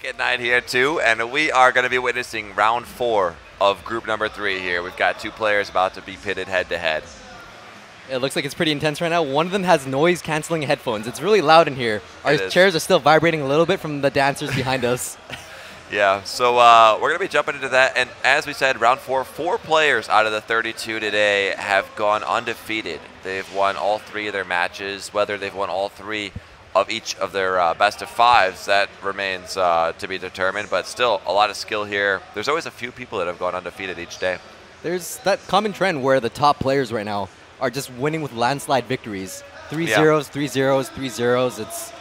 Nick at 9 here too, and we are going to be witnessing round 4 of group number 3 here. We've got 2 players about to be pitted head to head. It looks like it's pretty intense right now. One of them has noise-canceling headphones. It's really loud in here. Our chairs are still vibrating a little bit from the dancers behind us. Yeah, so we're going to be jumping into that. And as we said, round 4, 4 players out of the 32 today have gone undefeated. They've won all 3 of their matches. Whether they've won all 3 of each of their best of 5s, that remains to be determined. But still, a lot of skill here. There's always a few people that have gone undefeated each day. There's that common trend where the top players right now are just winning with landslide victories. 3-0s, 3-0s, 3-0s.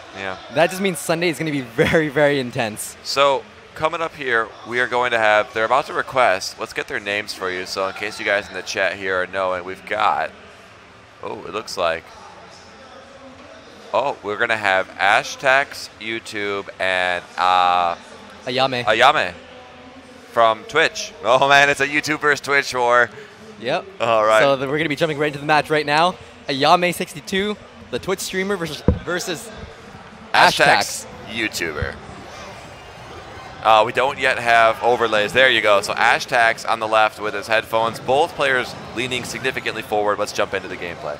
That just means Sunday is going to be very, very intense. So coming up here, we are going to have, they're about to request, let's get their names for you. So in case you guys in the chat here are knowing, we've got, it looks like, we're going to have Ashtax, YouTube, and Ayame from Twitch. Oh man, it's a YouTube versus Twitch war. Yep. All right. So we're going to be jumping right into the match right now. Ayame62, the Twitch streamer versus Ashtax, YouTuber. We don't yet have overlays. There you go. So Ashtax on the left with his headphones. Both players leaning significantly forward. Let's jump into the gameplay.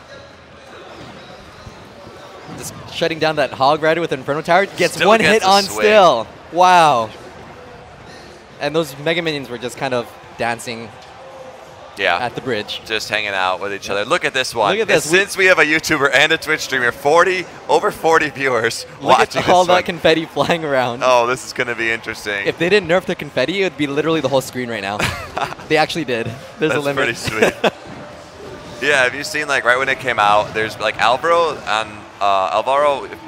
Just shutting down that hog rider with Inferno Tower. Gets Still one gets hit a on swing. still. Wow. And those Mega Minions were just kind of dancing at the bridge. Just hanging out with each other. Look at this one. Look at this. Since we have a YouTuber and a Twitch streamer, over 40 viewers Look watching at all this one. that confetti flying around. Oh, this is going to be interesting. If they didn't nerf the confetti, it would be literally the whole screen right now. They actually did. There's a limit. That's pretty sweet. Yeah, have you seen, like, right when it came out, there's, like, Alvaro,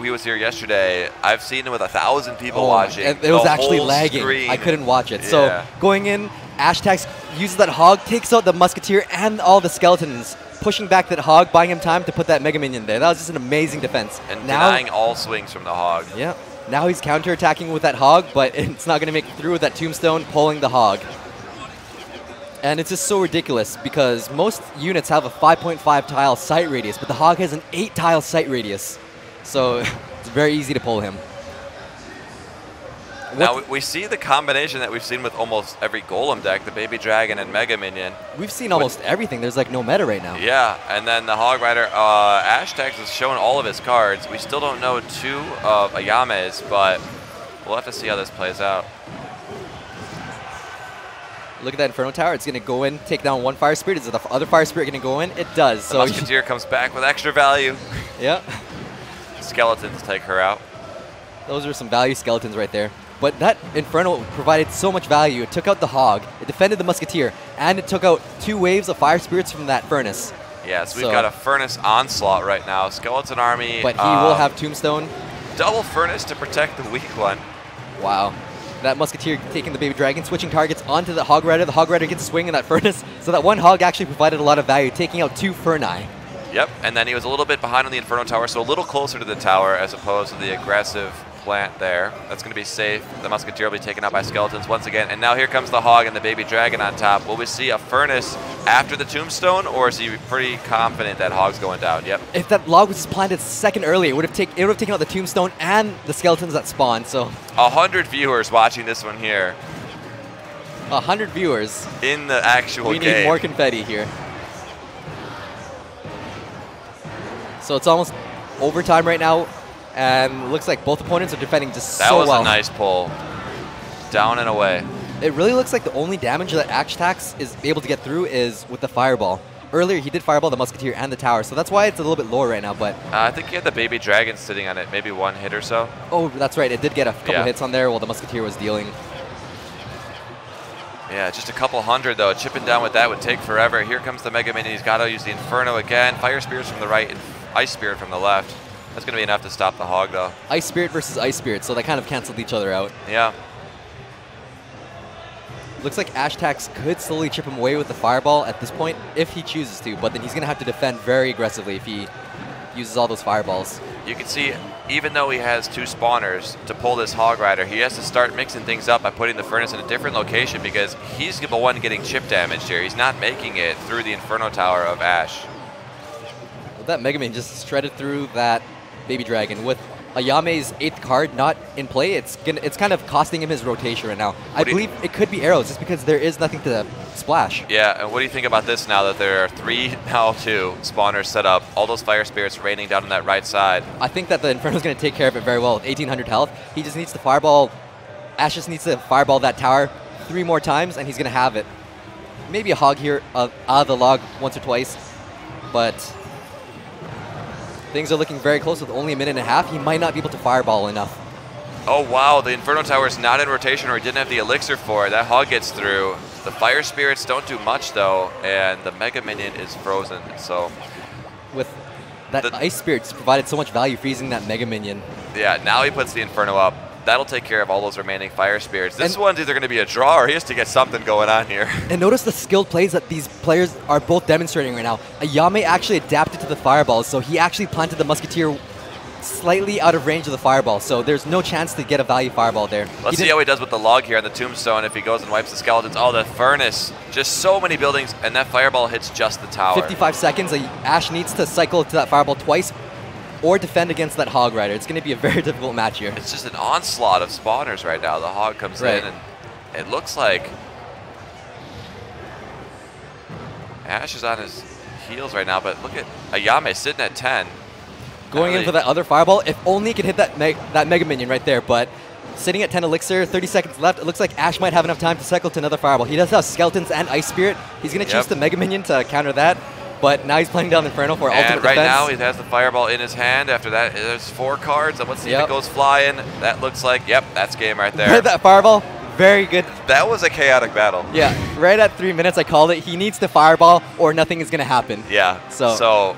he was here yesterday. I've seen him with 1,000 people watching. It was actually lagging. Screen. I couldn't watch it. Yeah. So going in, Ashtax uses that hog, takes out the Musketeer and all the skeletons, pushing back that hog, buying him time to put that Mega Minion there. That was just an amazing defense. And now, denying all swings from the hog. Yeah. Now he's counterattacking with that hog, but it's not going to make it through with that tombstone, pulling the hog. And it's just so ridiculous because most units have a 5.5 tile sight radius, but the hog has an 8 tile sight radius. So it's very easy to pull him. Now we see the combination that we've seen with almost every Golem deck, the Baby Dragon and Mega Minion. We've seen almost everything. There's like no meta right now. Yeah, and then the Hog Rider, Ashtax is showing all of his cards. We still don't know 2 of Ayame's, but we'll have to see how this plays out. Look at that Inferno Tower. It's going to go in, take down 1 Fire Spirit. Is the other Fire Spirit going to go in? It does. The Musketeer comes back with extra value. Yeah. Skeletons take her out. Those are some value skeletons right there. But that Inferno provided so much value. It took out the hog, it defended the Musketeer, and it took out 2 waves of Fire Spirits from that Furnace. Yes, we've got a Furnace onslaught right now. Skeleton Army. But he will have Tombstone. Double Furnace to protect the weak one. Wow. That Musketeer taking the Baby Dragon, switching targets onto the Hog Rider. The Hog Rider gets a swing in that Furnace. So that 1 hog actually provided a lot of value, taking out 2 Furni. Yep, and then he was a little bit behind on the Inferno Tower, so a little closer to the tower as opposed to the aggressive plant there. That's going to be safe. The Musketeer will be taken out by skeletons once again. And now here comes the Hog and the Baby Dragon on top. Will we see a Furnace after the Tombstone, or is he pretty confident that Hog's going down? Yep. If that log was planted a second earlier, it would have taken out the Tombstone and the skeletons that spawned. So 100 viewers watching this one here. 100 viewers. In the actual game. We need more confetti here. So it's almost overtime right now. And it looks like both opponents are defending just so well. That was a nice pull. Down and away. It really looks like the only damage that Ashtax is able to get through is with the Fireball. Earlier, he did Fireball the Musketeer and the Tower, so that's why it's a little bit lower right now. But I think he had the Baby Dragon sitting on it, maybe 1 hit or so. Oh, that's right. It did get a couple hits on there while the Musketeer was dealing. Yeah, just a couple hundred, though. Chipping down with that would take forever. Here comes the Mega Minion. He's got to use the Inferno again. Fire Spirits from the right and Ice Spirit from the left. That's going to be enough to stop the Hog, though. Ice Spirit versus Ice Spirit, so they kind of canceled each other out. Yeah. Looks like Ashtax could slowly chip him away with the Fireball at this point, if he chooses to, but then he's going to have to defend very aggressively if he uses all those Fireballs. You can see, even though he has 2 spawners to pull this Hog Rider, he has to start mixing things up by putting the Furnace in a different location because he's the one getting chip damaged here. He's not making it through the Inferno Tower of Ash. That Mega Man just shredded through that Baby Dragon. With Ayame's 8th card not in play, it's kind of costing him his rotation right now. I believe it could be arrows just because there is nothing to splash. Yeah, and what do you think about this now that there are 3 now 2 spawners set up, all those Fire Spirits raining down on that right side? I think that the Inferno's going to take care of it very well with 1800 health. He just needs to fireball. Ash just needs to fireball that tower 3 more times and he's going to have it. Maybe a hog here out of the log once or twice, but things are looking very close with only a minute and a half. He might not be able to fireball enough. Oh, wow. The Inferno Tower is not in rotation, or he didn't have the elixir for it. That hog gets through. The Fire Spirits don't do much, though, and the Mega Minion is frozen. So, with that Ice Spirit just provided so much value freezing that Mega Minion. Yeah, now he puts the Inferno up. That'll take care of all those remaining Fire Spirits. This one's either going to be a draw or he has to get something going on here. And notice the skilled plays that these players are both demonstrating right now. Ayame actually adapted to the fireballs, so he actually planted the Musketeer slightly out of range of the fireball, so there's no chance to get a value fireball there. Let's see how he does with the log here on the tombstone if he goes and wipes the skeletons. Oh, the furnace. Just so many buildings, and that fireball hits just the tower. 55 seconds. Ash needs to cycle to that fireball twice or defend against that Hog Rider. It's going to be a very difficult match here. It's just an onslaught of spawners right now. The Hog comes in, and it looks like Ash is on his heels right now, but look at Ayame sitting at 10. Going in for that other fireball. If only he could hit that Mega Minion right there, but sitting at 10 elixir, 30 seconds left. It looks like Ash might have enough time to cycle to another fireball. He does have Skeletons and Ice Spirit. He's going to choose the Mega Minion to counter that, but now he's playing down Inferno for ultimate defense. And right now he has the fireball in his hand. After that, there's 4 cards. And let's see if it goes flying. That looks like, that's game right there. That fireball, very good. That was a chaotic battle. Yeah, right at 3 minutes I called it. He needs to fireball or nothing is going to happen. Yeah, so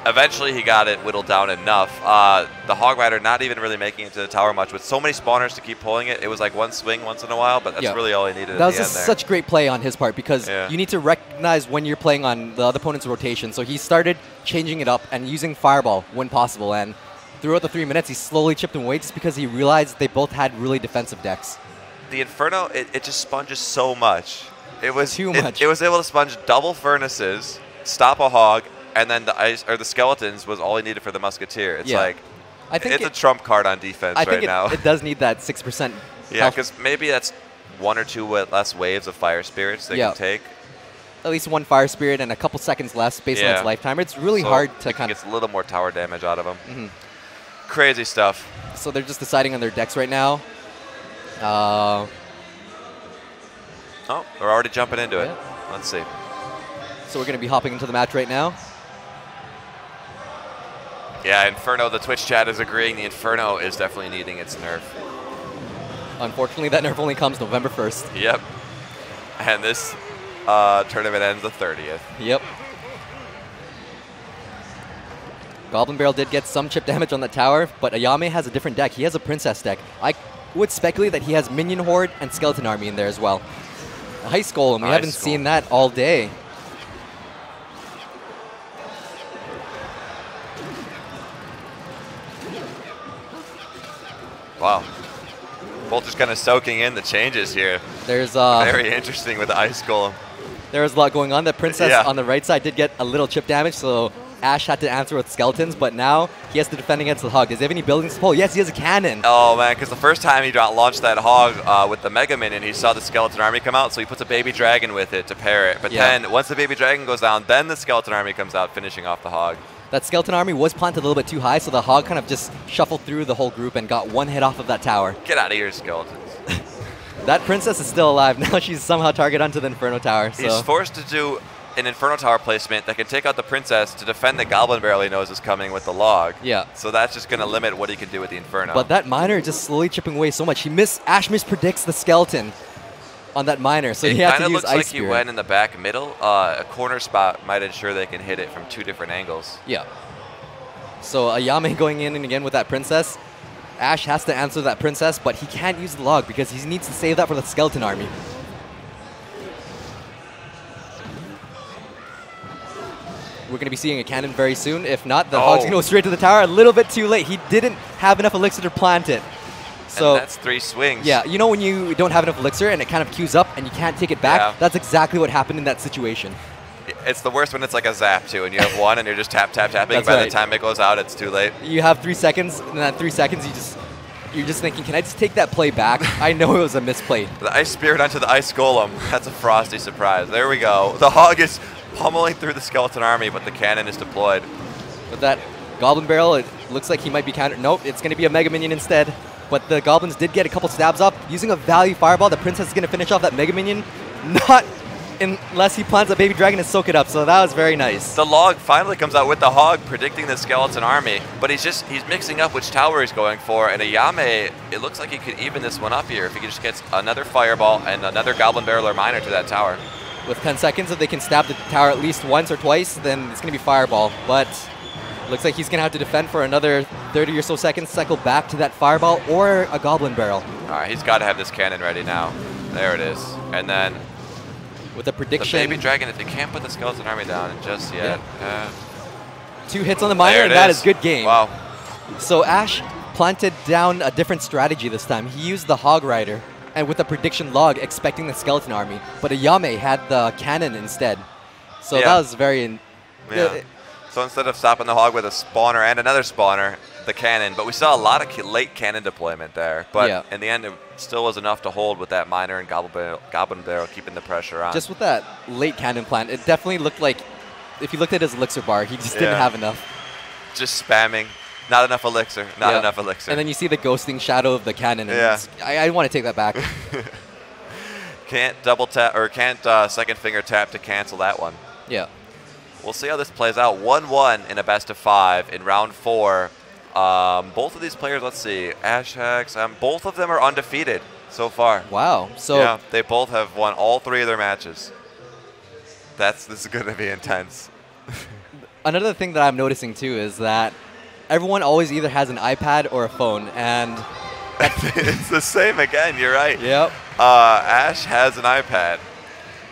eventually he got it whittled down enough. The Hog Rider not even really making it to the tower much. With so many spawners to keep pulling it, it was like one swing once in a while, but that's really all he needed at the end there. That was such great play on his part because you need to recognize when you're playing on the other opponent's rotation. So he started changing it up and using Fireball when possible. And throughout the 3 minutes, he slowly chipped him away just because he realized they both had really defensive decks. The Inferno, it just sponges so much. It was too much. It was able to sponge double furnaces, stop a hog, and then the ice or the skeletons was all he needed for the Musketeer. It's like it's a trump card on defense right now. It does need that 6%. Yeah, because maybe that's 1 or 2 less waves of Fire Spirits they can take. At least 1 Fire Spirit and a couple seconds less based on its lifetime. It's really hard to kind of get a little more tower damage out of them. Crazy stuff. So they're just deciding on their decks right now. Oh, they're already jumping into it. Let's see. So we're going to be hopping into the match right now. Yeah, Inferno, the Twitch chat is agreeing. The Inferno is definitely needing its nerf. Unfortunately, that nerf only comes November 1st. Yep. And this tournament ends the 30th. Yep. Goblin Barrel did get some chip damage on the tower, but Ayame has a different deck. He has a Princess deck. I would speculate that he has Minion Horde and Skeleton Army in there as well. A Ice Golem, we haven't seen that all day. Wow. Both just kind of soaking in the changes here. There's very interesting with the Ice Golem. There was a lot going on. The Princess on the right side did get a little chip damage, so Ash had to answer with Skeletons, but now he has to defend against the Hog. Does he have any buildings to pull? Yes, he has a cannon. Oh, man, because the first time he launched that Hog with the Mega Minion, he saw the Skeleton Army come out, so he puts a Baby Dragon with it to pair it. But then, once the Baby Dragon goes down, then the Skeleton Army comes out, finishing off the Hog. That Skeleton Army was planted a little bit too high, so the Hog kind of just shuffled through the whole group and got 1 hit off of that tower. Get out of here, Skeletons. That Princess is still alive. Now she's somehow targeted onto the Inferno Tower. So. He's forced to do an Inferno Tower placement that can take out the Princess to defend the Goblin Barrel he knows is coming with the log. Yeah. So that's just going to limit what he can do with the Inferno. But that Miner just slowly chipping away so much. Ash mispredicts the Skeleton on that Miner, so he has to use Ice Spirit. It kind of looks like he went in the back middle. A corner spot might ensure they can hit it from 2 different angles. Yeah. So Ayame going in and again with that Princess. Ash has to answer that Princess, but he can't use the log because he needs to save that for the Skeleton Army. We're going to be seeing a cannon very soon. If not, the Hog's going to go straight to the tower. A little bit too late. He didn't have enough elixir to plant it. So and that's 3 swings. Yeah, you know when you don't have enough elixir and it kind of queues up and you can't take it back? Yeah. That's exactly what happened in that situation. It's the worst when it's like a zap too, and you have one, and you're just tapping. That's By right. the time it goes out, it's too late. You have 3 seconds, and in that 3 seconds, you're just thinking, can I just take that play back? I know it was a misplay. The Ice Spirit onto the Ice Golem. That's a frosty surprise. There we go. The Hog is pummeling through the Skeleton Army, but the cannon is deployed. With that Goblin Barrel, it looks like he might be countered. Nope, it's going to be a Mega Minion instead. But the Goblins did get a couple stabs up. Using a value Fireball, the Princess is going to finish off that Mega Minion. Not unless he plants a Baby Dragon to soak it up, so that was very nice. The Log finally comes out with the Hog, predicting the Skeleton Army, but he's mixing up which tower he's going for, and Ayame, it looks like he could even this one up here if he just gets another Fireball and another Goblin Barrel or Miner to that tower. With 10 seconds, if they can stab the tower at least once or twice, then it's going to be Fireball, but looks like he's going to have to defend for another 30 or so seconds, cycle back to that Fireball or a Goblin Barrel. All right, he's got to have this cannon ready now. There it is. And then with a prediction. The Baby Dragon, if they can't put the Skeleton Army down just yet. Yeah. 2 hits on the Miner, and that is good game. Wow. So Ash planted down a different strategy this time. He used the Hog Rider, and with a prediction log, expecting the Skeleton Army. But Ayame had the cannon instead. So that was very... So instead of stopping the Hog with a spawner and another spawner, the cannon. But we saw a lot of late cannon deployment there. But in the end, it still was enough to hold with that Miner and Goblin Barrel keeping the pressure on. Just with that late cannon plant, it definitely looked like, if you looked at his elixir bar, he just didn't have enough. Just spamming. Not enough elixir. Not enough elixir. And then you see the ghosting shadow of the cannon. And I want to take that back. Can't double tap, or can't second finger tap to cancel that one. Yeah. We'll see how this plays out. 1-1 in a best of 5 in round 4. Both of these players, let's see, Ash Hex, both of them are undefeated so far. Wow. So yeah, they both have won all 3 of their matches. This is going to be intense. Another thing that I'm noticing too is that everyone always either has an iPad or a phone, and it's the same again. You're right. Yep. Ash has an iPad,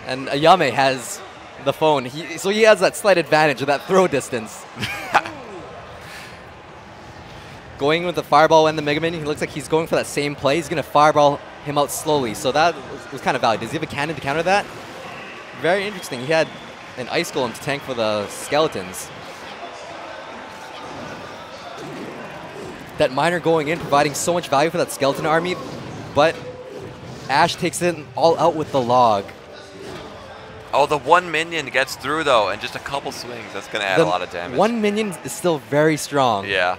and Ayame has the phone. So he has that slight advantage of that throw distance. Going with the Fireball and the Mega Minion, he looks like he's going for that same play. He's going to Fireball him out slowly. So that was kind of valid. Does he have a cannon to counter that? Very interesting. He had an Ice Golem to tank for the Skeletons. That Miner going in, providing so much value for that Skeleton Army, but Ash takes it all out with the log. Oh, the 1 minion gets through, though, and just a couple swings. That's going to add a lot of damage. 1 minion is still very strong. Yeah.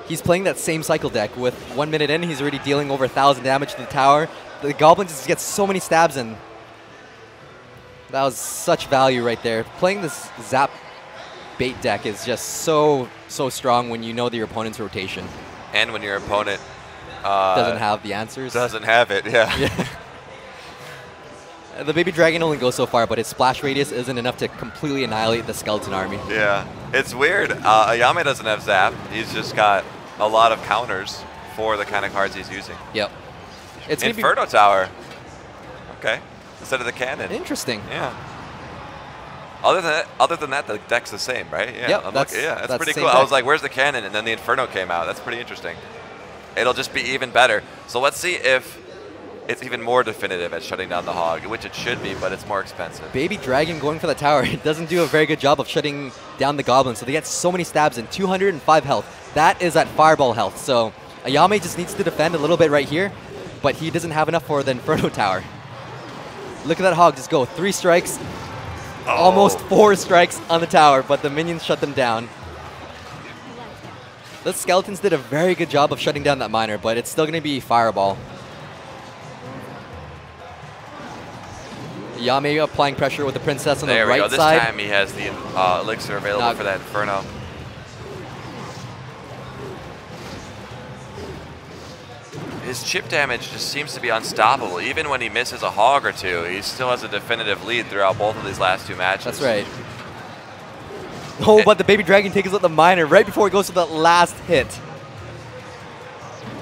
He's playing that same cycle deck. With 1 minute in, he's already dealing over 1,000 damage to the tower. The Goblin just gets so many stabs in. That was such value right there. Playing this Zap bait deck is just so strong when you know your opponent's rotation. And when your opponent doesn't have the answers. Doesn't have it, yeah. The Baby Dragon only goes so far, but his splash radius isn't enough to completely annihilate the Skeleton Army. Yeah, it's weird. Ayame doesn't have Zap. He's just got a lot of counters for the kind of cards he's using. Yep. It's Inferno Tower. Okay. Instead of the cannon. Interesting. Yeah. Other than that, the deck's the same, right? Yeah. Yep, that's pretty cool. Deck. I was like, where's the cannon? And then the Inferno came out. That's pretty interesting. It'll just be even better. So let's see if it's even more definitive at shutting down the Hog, which it should be, but it's more expensive. Baby Dragon going for the tower. It doesn't do a very good job of shutting down the Goblins, so they get so many stabs in 205 health. That is at Fireball health. So Ayame just needs to defend a little bit right here, but he doesn't have enough for the Inferno Tower. Look at that Hog just go. 3 strikes, almost 4 strikes on the tower, but the minions shut them down. The Skeletons did a very good job of shutting down that Miner, but it's still going to be Fireball. Ayame applying pressure with the Princess on the right side. This time he has the elixir available for that Inferno. His chip damage just seems to be unstoppable. Even when he misses a Hog or 2, he still has a definitive lead throughout both of these last 2 matches. That's right. Oh, but the Baby Dragon takes out the Miner right before he goes to that last hit.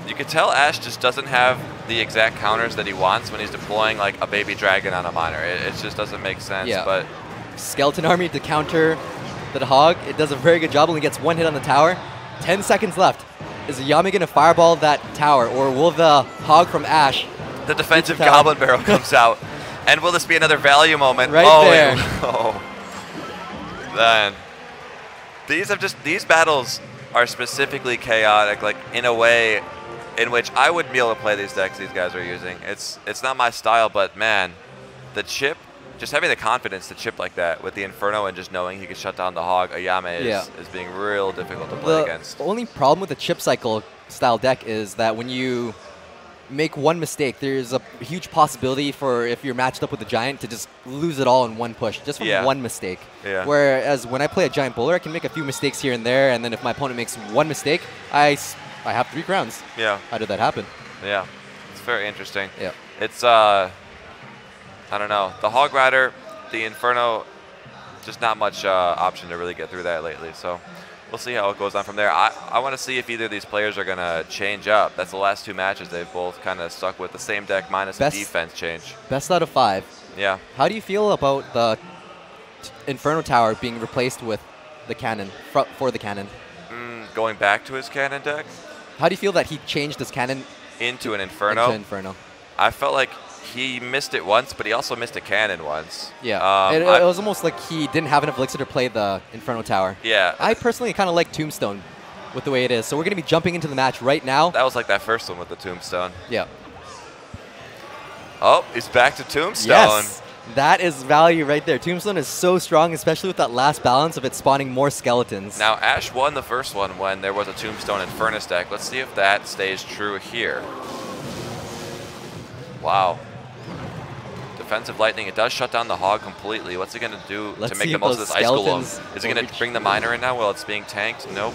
You can tell Ash just doesn't have the exact counters that he wants when he's deploying like a Baby Dragon on a Miner. It just doesn't make sense. Yeah. But Skeleton Army to counter the Hog. It does a very good job. Only gets 1 hit on the tower. 10 seconds left. Is Ayame going to Fireball that tower, or will the Hog from Ash The defensive Goblin Barrel comes out. And will this be another value moment? Right there. Oh, man. These battles are specifically chaotic, like in a way in which I wouldn't be able to play these decks these guys are using. It's not my style, but man, the chip, just having the confidence to chip like that with the Inferno and just knowing he can shut down the Hog, Ayame is being real difficult to play against. The only problem with the chip cycle style deck is that when you make one mistake, there's a huge possibility for, if you're matched up with a Giant, to just lose it all in one push, just from one mistake. Yeah. Whereas when I play a Giant Bowler, I can make a few mistakes here and there, and then if my opponent makes one mistake, I have 3 crowns. Yeah. How did that happen? Yeah. It's very interesting. Yeah. It's, I don't know. The Hog Rider, the Inferno, just not much option to really get through that lately, so we'll see how it goes on from there. I want to see if either of these players are going to change up. That's the last 2 matches. They've both kind of stuck with the same deck minus a defense change. Best out of 5. Yeah. How do you feel about the Inferno Tower being replaced with the cannon, for the cannon? Going back to his cannon deck? How do you feel that he changed his cannon into an Inferno? Into Inferno. I felt like he missed it once, but he also missed a cannon once. Yeah, it was almost like he didn't have enough elixir to play the Inferno Tower. Yeah. I personally kind of like Tombstone with the way it is. So we're going to be jumping into the match right now. That was like that first one with the Tombstone. Yeah. Oh, he's back to Tombstone. Yes, that is value right there. Tombstone is so strong, especially with that last balance of it spawning more skeletons. Now, Ash won the first one when there was a Tombstone Infernus deck. Let's see if that stays true here. Wow. Defensive Lightning, it does shut down the Hog completely. What's it going to do to make the most of this Ice Golem? Is it going to bring the Miner in now while it's being tanked? Nope.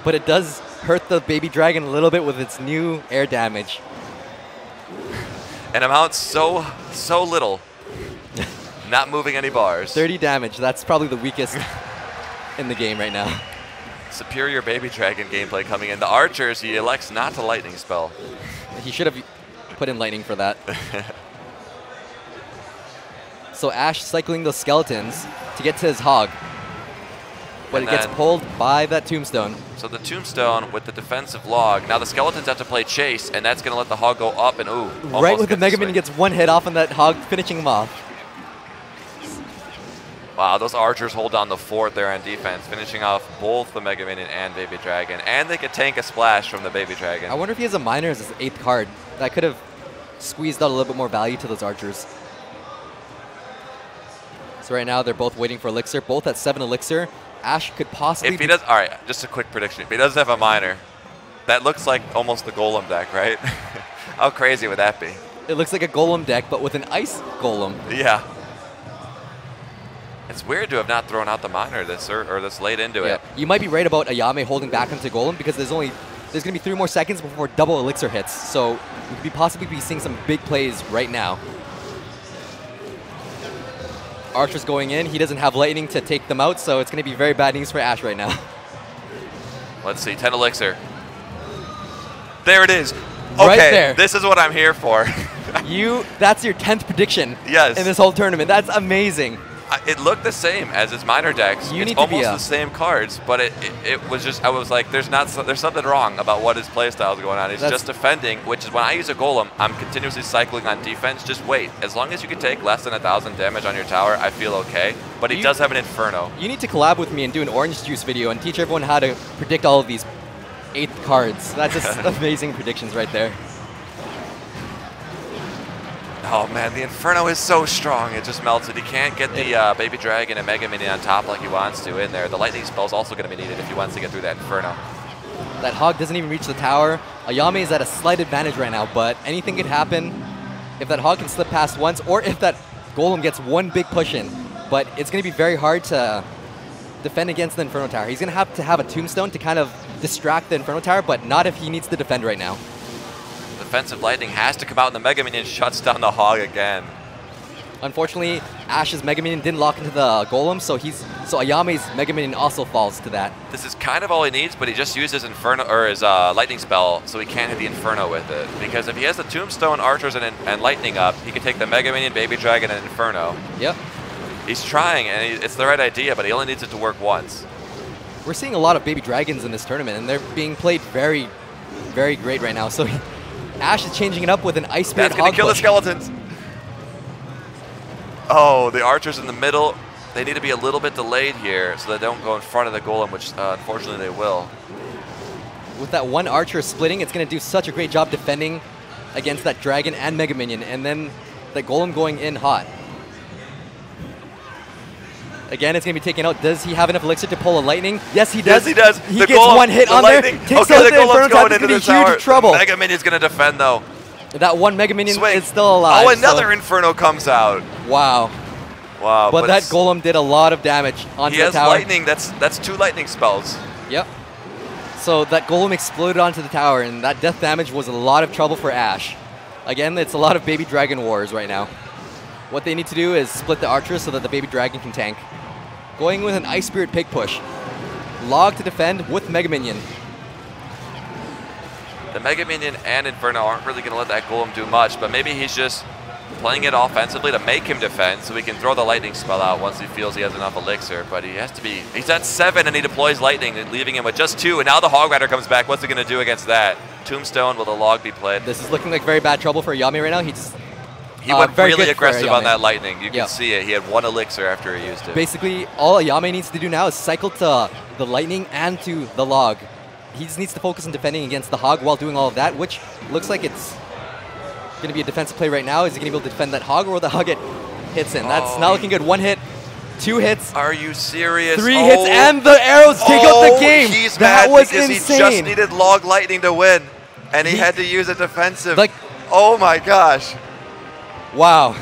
But it does hurt the Baby Dragon a little bit with its new air damage. An amount so little. Not moving any bars. 30 damage. That's probably the weakest in the game right now. Superior Baby Dragon gameplay coming in. The Archers, he elects not to Lightning Spell. He should have put in Lightning for that. So Ash cycling those skeletons to get to his Hog. But it gets pulled by that Tombstone. So the Tombstone with the defensive log. Now the Skeletons have to play Chase, and that's going to let the Hog go up and ooh. Right with the Mega Minion gets one hit off on that Hog, finishing him off. Wow, those Archers hold down the fort there on defense, finishing off both the Mega Minion and Baby Dragon. And they could tank a splash from the Baby Dragon. I wonder if he has a Miner as his 8th card. That could have squeezed out a little bit more value to those Archers. So right now they're both waiting for Elixir, both at 7 Elixir. Ash could possibly... If he does... All right, just a quick prediction. If he doesn't have a Miner, that looks like almost the Golem deck, right? How crazy would that be? It looks like a Golem deck, but with an Ice Golem. Yeah. It's weird to have not thrown out the Miner this late into it. You might be right about Ayame holding back into Golem because there's going to be 3 more seconds before double Elixir hits. So we could possibly be seeing some big plays right now. Archer's going in. He doesn't have Lightning to take them out, so it's going to be very bad news for Ash right now. Let's see, 10 Elixir. There it is. Right okay, there. This is what I'm here for. That's your 10th prediction in this whole tournament. That's amazing. It looked the same as his Miner decks. It's almost the same cards, but it was just, I was like, there's something wrong about what his playstyle is going on. He's just defending, which is when I use a Golem, I'm continuously cycling on defense. Just wait. As long as you can take less than 1,000 damage on your tower, I feel okay. But he does have an Inferno. You need to collab with me and do an Orange Juice video and teach everyone how to predict all of these 8th cards. That's just amazing predictions right there. Oh man, the Inferno is so strong, it just melts it. He can't get the Baby Dragon and Mega Minion on top like he wants to in there. The Lightning Spell is also going to be needed if he wants to get through that Inferno. That Hog doesn't even reach the tower. Ayame is at a slight advantage right now, but anything could happen if that Hog can slip past once or if that Golem gets one big push in. But it's going to be very hard to defend against the Inferno Tower. He's going to have a Tombstone to kind of distract the Inferno Tower, but not if he needs to defend right now. Defensive Lightning has to come out and the Mega Minion shuts down the Hog again. Unfortunately, Ash's Mega Minion didn't lock into the Golem, so Ayame's Mega Minion also falls to that. This is kind of all he needs, but he just uses Inferno or his Lightning Spell, so he can't hit the Inferno with it. Because if he has the Tombstone, Archers, and Lightning up, he can take the Mega Minion, Baby Dragon, and Inferno. Yep. He's trying, and it's the right idea, but he only needs it to work once. We're seeing a lot of Baby Dragons in this tournament, and they're being played very, very great right now. So Ash is changing it up with an Ice Spirit That's going to kill the push. skeletons. Oh, the archers in the middle. They need to be a little bit delayed here so they don't go in front of the golem, which unfortunately they will. With that one archer splitting, it's going to do such a great job defending against that dragon and Mega Minion, and then the golem going in hot. Again, it's going to be taken out. Does he have enough elixir to pull a lightning? Yes, he does. Yes, he does. He the gets golem, one hit the on lightning. there. Takes Okay, out the the golem's Inferno going into the huge tower. trouble. Mega Minion's going to defend, though. That one Mega Minion Swing. is still alive. Oh, another Inferno comes out. Wow. Wow. But that golem did a lot of damage onto the tower. He has lightning. That's 2 lightning spells. Yep. So that golem exploded onto the tower, and that death damage was a lot of trouble for Ash. Again, it's a lot of baby dragon wars right now. What they need to do is split the archers so that the baby dragon can tank. Going with an Ice Spirit Pig push. Log to defend with Mega Minion. The Mega Minion and Inferno aren't really going to let that golem do much, but maybe he's just playing it offensively to make him defend so he can throw the lightning spell out once he feels he has enough elixir. But he has to be, he's at 7 and he deploys lightning, leaving him with just 2, and now the Hog Rider comes back. What's he going to do against that? Tombstone, will the log be played? This is looking like very bad trouble for Yami right now. He went very really good for aggressive on Ayame. that lightning. You can see it. He had 1 elixir after he used it. Basically, all Ayame needs to do now is cycle to the lightning and to the log. He just needs to focus on defending against the hog while doing all of that, which looks like it's going to be a defensive play right now. Is he going to be able to defend that hog, or will the hog get hits in? That's not looking good. 1 hit, 2 hits. Are you serious? 3 hits, and the arrows take up the game. He's that mad was because insane. he just needed log lightning to win, and he had to use a defensive. Like, oh my gosh. Wow.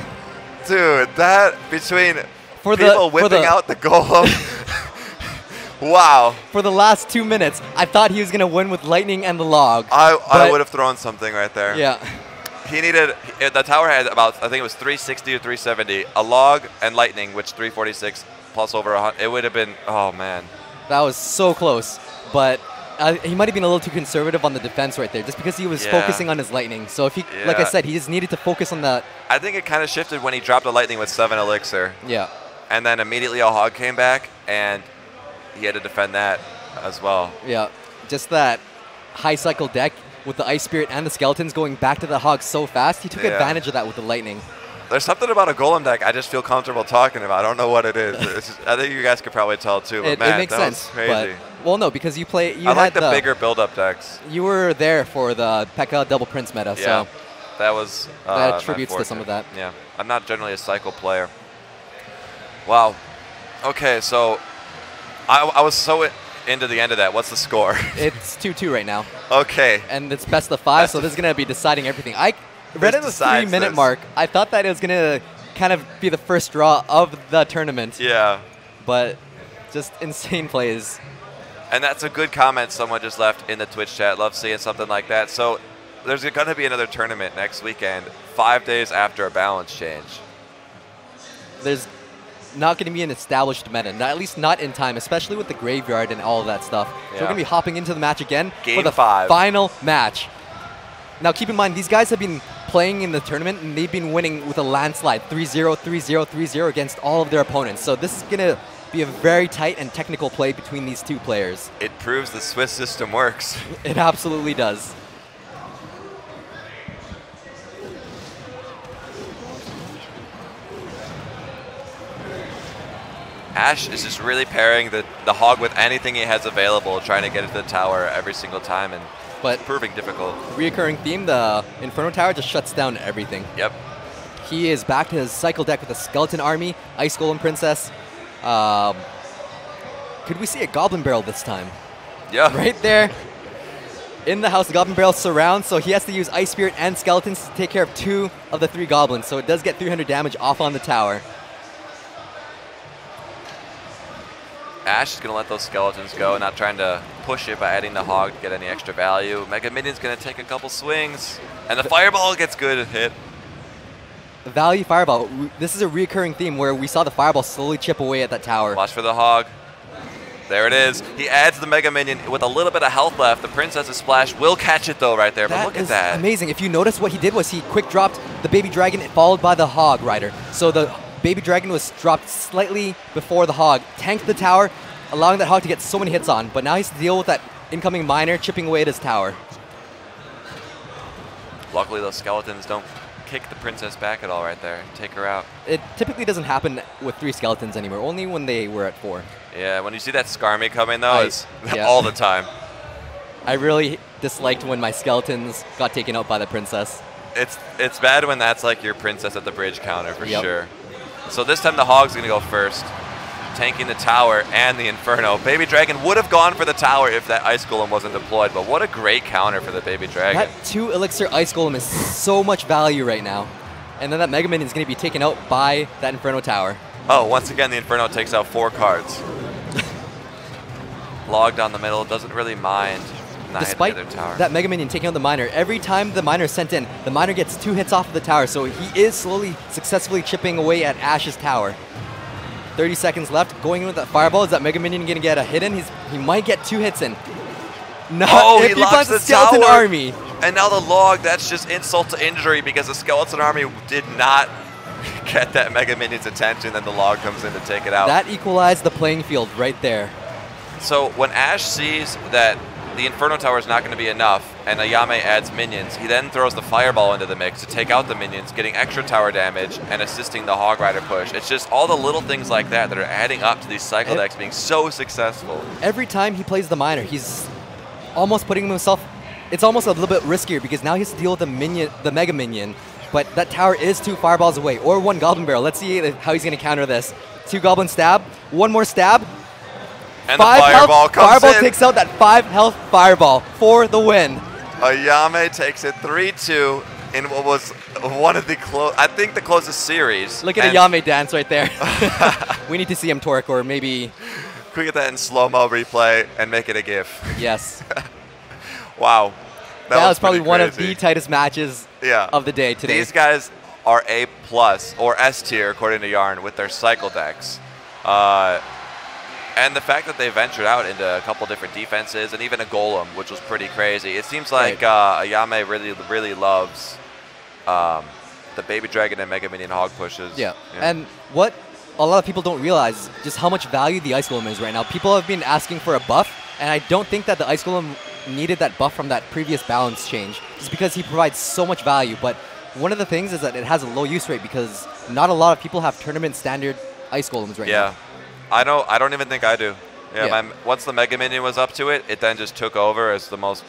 Dude, that between for people whipping out the golem. Wow. For the last 2 minutes, I thought he was going to win with lightning and the log. I would have thrown something right there. Yeah. He needed, the tower had about, I think it was 360 or 370, a log and lightning, which 346 plus over 100. It would have been, oh man. That was so close. But he might have been a little too conservative on the defense right there, just because he was focusing on his lightning. So if he, like I said, he just needed to focus on that. I think it kind of shifted when he dropped a lightning with 7 elixir. Yeah. And then immediately a hog came back, and he had to defend that as well. Yeah. Just that high cycle deck with the Ice Spirit and the skeletons going back to the hog so fast, he took advantage of that with the lightning. There's something about a golem deck I just feel comfortable talking about. I don't know what it is. I think you guys could probably tell too. But man, it makes sense. Crazy. But, well, no, because you play. I like the bigger build-up decks. You were there for the P.E.K.K.A. Double Prince meta, yeah, so that was that attributes to some of that. Yeah, I'm not generally a cycle player. Wow. Okay, so I was so into the end of that. What's the score? It's 2-2 right now. Okay. And it's best of 5, so this is going to be deciding everything. I read at the 3-minute mark. I thought that it was going to kind of be the first draw of the tournament. Yeah. But just insane plays. And that's a good comment someone just left in the Twitch chat. Love seeing something like that. So there's going to be another tournament next weekend, 5 days after a balance change. There's not going to be an established meta, at least not in time, especially with the graveyard and all of that stuff. So we're going to be hopping into the match again for the final match. Now keep in mind, these guys have been playing in the tournament, and they've been winning with a landslide, 3-0, 3-0, 3-0 against all of their opponents. So this is going to be a very tight and technical play between these two players. It proves the Swiss system works. It absolutely does. Ash is just really pairing the hog with anything he has available, trying to get it to the tower every single time, and it's proving difficult. Reoccurring theme, the Inferno Tower just shuts down everything. Yep. He is back to his cycle deck with a Skeleton Army, Ice Golem Princess. Could we see a Goblin Barrel this time? Yeah. Right there. In the house, the Goblin Barrel surrounds, so he has to use Ice Spirit and Skeletons to take care of 2 of the 3 Goblins, so it does get 300 damage off on the tower. Ash is going to let those skeletons go, not trying to push it by adding the hog to get any extra value. Mega Minion's going to take a couple swings, and the Fireball gets good hit. Value Fireball. This is a recurring theme where we saw the Fireball slowly chip away at that tower. Watch for the hog. There it is. He adds the Mega Minion with a little bit of health left. The Princess's Splash will catch it though right there, but look at that. Amazing. If you notice, what he did was he quick dropped the Baby Dragon followed by the Hog Rider. So the Baby Dragon was dropped slightly before the Hog, tanked the tower, allowing that Hog to get so many hits on, but now he has to deal with that incoming Miner chipping away at his tower. Luckily, those skeletons don't kick the princess back at all right there. Take her out. It typically doesn't happen with 3 skeletons anymore, only when they were at 4. Yeah, when you see that Skarmy coming, though, it's yeah. all the time. I really disliked when my skeletons got taken out by the princess. It's bad when that's like your princess at the bridge counter, for Yep. sure. So this time the Hog's going to go first, tanking the tower and the Inferno. Baby Dragon would have gone for the tower if that Ice Golem wasn't deployed, but what a great counter for the Baby Dragon. That 2 Elixir Ice Golem is so much value right now. And then that Mega Minion is going to be taken out by that Inferno Tower. Oh, once again, the Inferno takes out 4 cards. Log down the middle, doesn't really mind not Despite hitting the other tower. that Mega Minion taking out the Miner, every time the Miner is sent in, the Miner gets 2 hits off of the tower, so he is slowly, successfully chipping away at Ash's tower. 30 seconds left, going in with that Fireball. Is that Mega Minion going to get a hit in? He might get 2 hits in. No, Oh, if he plants locks a the Skeleton tower. Army. And now the Log, that's just insult to injury because the Skeleton Army did not get that Mega Minion's attention, then the Log comes in to take it out. That equalized the playing field right there. So when Ash sees that the Inferno Tower is not going to be enough and Ayame adds minions, he then throws the Fireball into the mix to take out the minions, getting extra tower damage and assisting the Hog Rider push. It's just all the little things like that that are adding up to these cycle decks being so successful. Every time he plays the Miner, he's almost putting himself, it's almost a little bit riskier because now he has to deal with the Mega Minion, but that tower is 2 Fireballs away, or 1 Goblin Barrel. Let's see how he's going to counter this. 2 Goblin Stab, 1 more stab. And the Fireball comes Fireball in. takes out that 5 health Fireball for the win. Ayame takes it 3-2 in what was one of the I think the closest series. Look at Ayame dance right there. We need to see him torque, or maybe... Can we get that in slow-mo replay and make it a GIF? Yes. Wow. That was probably pretty one of crazy. the tightest matches of the day today. These guys are A+ or S tier according to Yarn with their cycle decks. And the fact that they ventured out into a couple different defenses and even a Golem, which was pretty crazy. It seems like Ayame really loves the Baby Dragon and Mega Minion Hog pushes. Yeah. And what a lot of people don't realize just how much value the Ice Golem is right now. People have been asking for a buff, and I don't think that the Ice Golem needed that buff from that previous balance change, just because he provides so much value. But one of the things is that it has a low use rate because not a lot of people have tournament standard Ice Golems right now. I don't even think I do. Once the Mega Minion was up to it, it then just took over as the most.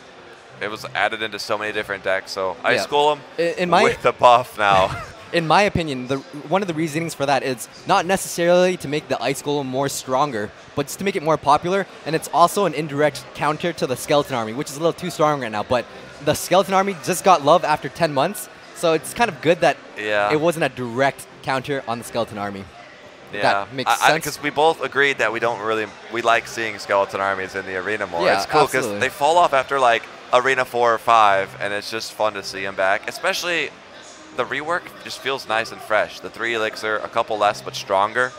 It was added into so many different decks. So Ice Golem with the buff now. In my opinion, one of the reasonings for that is not necessarily to make the Ice Golem more stronger, but just to make it more popular. And it's also an indirect counter to the Skeleton Army, which is a little too strong right now. But the Skeleton Army just got love after 10 months, so it's kind of good that it wasn't a direct counter on the Skeleton Army. Yeah, that makes sense. Because we both agreed that we like seeing Skeleton Armies in the arena more. Yeah, it's cool because they fall off after like Arena 4 or 5, and it's just fun to see them back. Especially the rework just feels nice and fresh. The 3 Elixir, a couple less but stronger.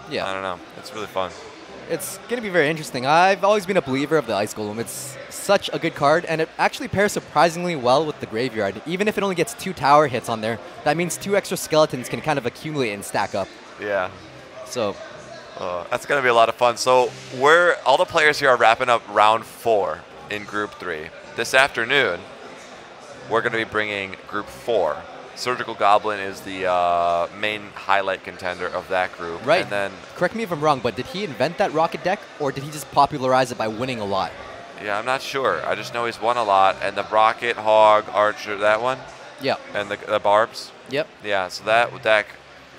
Yeah. I don't know. It's really fun. It's going to be very interesting. I've always been a believer of the Ice Golem. It's such a good card, and it actually pairs surprisingly well with the Graveyard. Even if it only gets 2 tower hits on there, that means 2 extra skeletons can kind of accumulate and stack up. Yeah. So that's going to be a lot of fun. So all the players here are wrapping up round 4 in Group 3. This afternoon, we're going to be bringing Group 4. Surgical Goblin is the main highlight contender of that group. Right. And then, correct me if I'm wrong, but did he invent that rocket deck, or did he just popularize it by winning a lot? Yeah, I'm not sure. I just know he's won a lot. And the Rocket, Hog, Archer, that one? Yeah. And the Barbs? Yep. Yeah, so that deck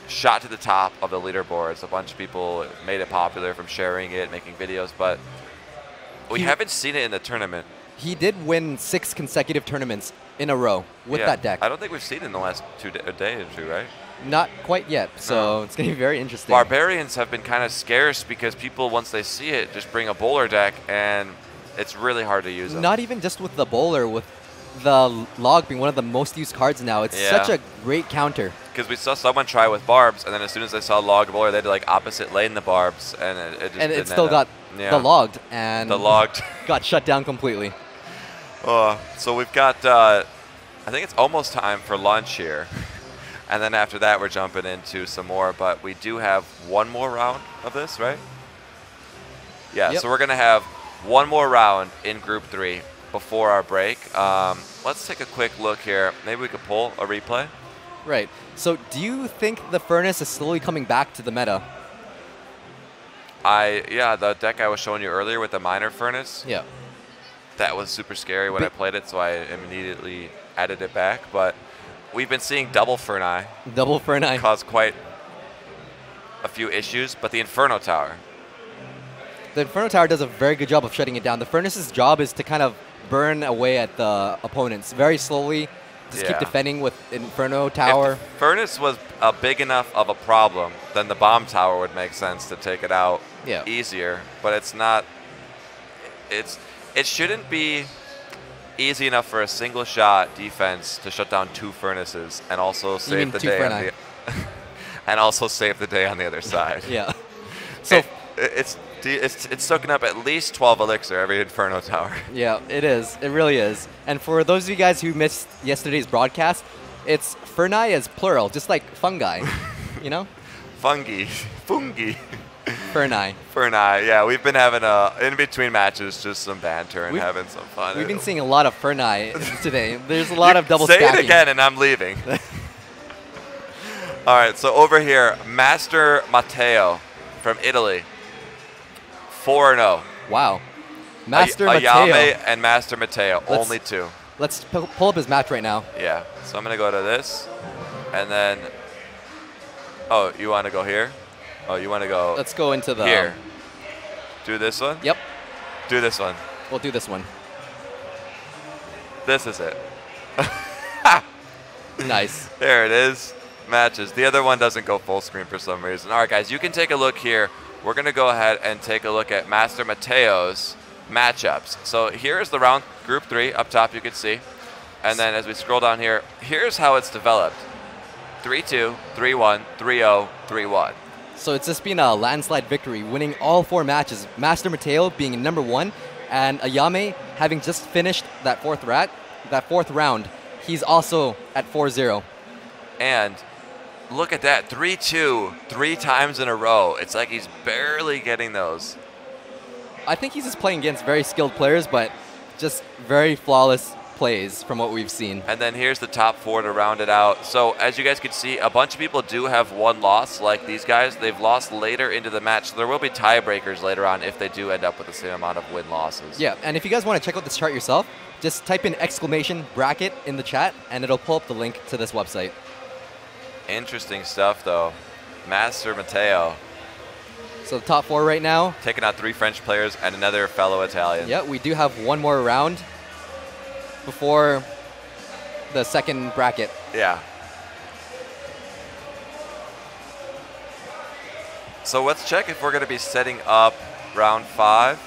shot to the top of the leaderboards. A bunch of people made it popular from sharing it, making videos, but we haven't seen it in the tournament. He did win 6 consecutive tournaments in a row with that deck. I don't think we've seen it in the last a day or two, right? Not quite yet, so it's going to be very interesting. Barbarians have been kind of scarce because people, once they see it, just bring a bowler deck, and it's really hard to use them. Not even just with the bowler, with the Log being one of the most used cards now. It's such a great counter. Because we saw someone try with Barbs, and then as soon as they saw Log bowler, they had to like opposite lane the Barbs, and it just it still got the Logged, and got shut down completely. So we've got, I think it's almost time for lunch here. And then after that, we're jumping into some more. But we do have one more round of this, right? Yeah, so we're going to have one more round in Group 3. before our break. Let's take a quick look here. Maybe we could pull a replay. Right. So do you think the Furnace is slowly coming back to the meta? Yeah, the deck I was showing you earlier with the Minor Furnace. Yeah. That was super scary when I played it, so I immediately added it back. But we've been seeing double Ferni. Double Ferni. Cause quite a few issues, but the Inferno Tower. The Inferno Tower does a very good job of shutting it down. The Furnace's job is to kind of burn away at the opponents very slowly. Just keep defending with Inferno Tower. If the Furnace was big enough of a problem, then the Bomb Tower would make sense to take it out easier. But it's not. It shouldn't be easy enough for a single shot defense to shut down 2 Furnaces and also save the day on the and also save the day on the other side. Yeah. So it's soaking up at least 12 elixir every Inferno Tower. Yeah, it is. It really is. And for those of you guys who missed yesterday's broadcast, it's Ferni as plural, just like fungi, you know? Fungi. Ferni. Ferni, yeah. We've been having, in between matches, just some banter and having some fun. We've been seeing a lot of Ferni today. There's a lot of double stacking. stacking. Say it again and I'm leaving. All right, so over here, Master Matteo from Italy. 4-0. Wow. Master Matteo. Ayame and Master Matteo, only 2. Let's pull up his match right now. Yeah. So I'm going to go to this. And then, oh, you want to go here? Oh, you want to go Let's go into the here. Do this one? Yep. Do this one. We'll do this one. This is it. Nice. There it is. Matches. The other one doesn't go full screen for some reason. All right, guys, you can take a look here. We're going to go ahead and take a look at Master Matteo's matchups. So here's the round, Group 3, up top you can see. And then as we scroll down here, here's how it's developed. 3-2, 3-1, 3-0, 3-1. So it's just been a landslide victory, winning all 4 matches. Master Matteo being #1, and Ayame having just finished that fourth round. He's also at 4-0. And look at that, 3-2, 3 times in a row. It's like he's barely getting those. I think he's just playing against very skilled players, but just very flawless plays from what we've seen. And then here's the top 4 to round it out. So as you guys can see, a bunch of people do have 1 loss, like these guys. They've lost later into the match, so there will be tiebreakers later on if they do end up with the same amount of win-losses. Yeah, and if you guys want to check out this chart yourself, just type in !bracket in the chat, and it'll pull up the link to this website. Interesting stuff, though. Master Matteo. So the top 4 right now. Taking out 3 French players and another fellow Italian. Yeah, we do have 1 more round before the second bracket. Yeah. So let's check if we're going to be setting up round 5.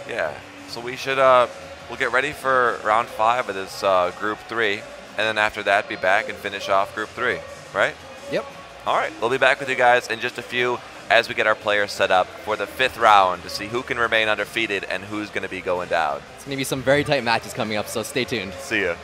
Yeah. So we should, we'll get ready for round 5 of this Group 3. And then after that, be back and finish off Group 3, right? Yep. All right. We'll be back with you guys in just a few as we get our players set up for the 5th round to see who can remain undefeated and who's going to be going down. It's going to be some very tight matches coming up, so stay tuned. See ya.